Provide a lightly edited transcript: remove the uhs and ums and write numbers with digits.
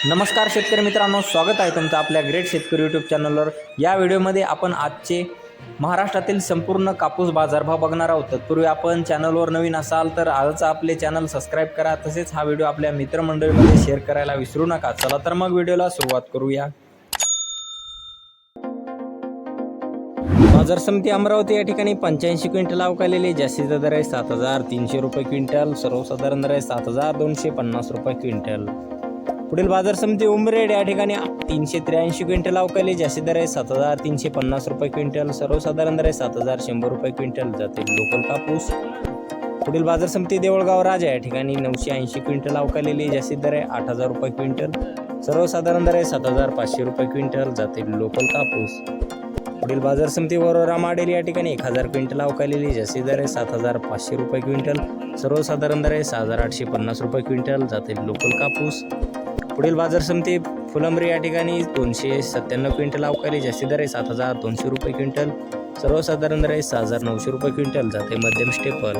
नमस्कार शेतकरी मित्रांनो, स्वागत आहे तुमचं आपल्या ग्रेट शेतकरी यूट्यूब चॅनलवर। या व्हिडिओमध्ये आपण आजचे महाराष्ट्रातील संपूर्ण कापूस बाजारभाव बघणार आहोत। तत्पूर्वी आपण चॅनलवर नवीन असाल तर आजच आपले चॅनल सबस्क्राइब करा, तसेच हा व्हिडिओ आपल्या मित्रमंडळीमध्ये शेअर करायला विसरू नका। चला तर मग व्हिडिओला सुरुवात करूया। बाजार समिती अमरावती या ठिकाणी 85 क्विंटल अवकालेले जास्तीचा दर आहे 7300 रुपये क्विंटल, सर्वसाधारण दर आहे 7250 रुपये क्विंटल। पुढील बाजार समिती उमरेड या ठिकाणी 383 क्विंटल अवकाले जास्ती दर आहे 7350 रुपये क्विंटल, सर्वसाधारण दर आहे 7100 रुपये क्विंटल जाते लोकल कापूस। पुढील बाजार समिती देवळगाव राजा या ठिकाणी 980 क्विंटल अवकालेले जास्ती दर आहे 8000 रुपये क्विंटल, सर्वसाधारण दर आहे 7500 रुपये क्विंटल जाते लोकल कापूस। पुढील बाजार समिती वरोरा माडेल या ठिकाणी 1000 क्विंटल अवकालेली जास्ती दर आहे 7500 रुपये क्विंटल, सर्वसाधारण दर आहे 6850 रुपये क्विंटल जाते लोकल कापूस। पुढील बाजार समिती फुलंब्री या ठिकाणी 297 क्विंटल अवकाली जास्ती दर आहे 7200 रुपये क्विंटल, सर्वसाधारण दर आहे 6900 रुपये क्विंटल जाते मध्यम स्टेपल।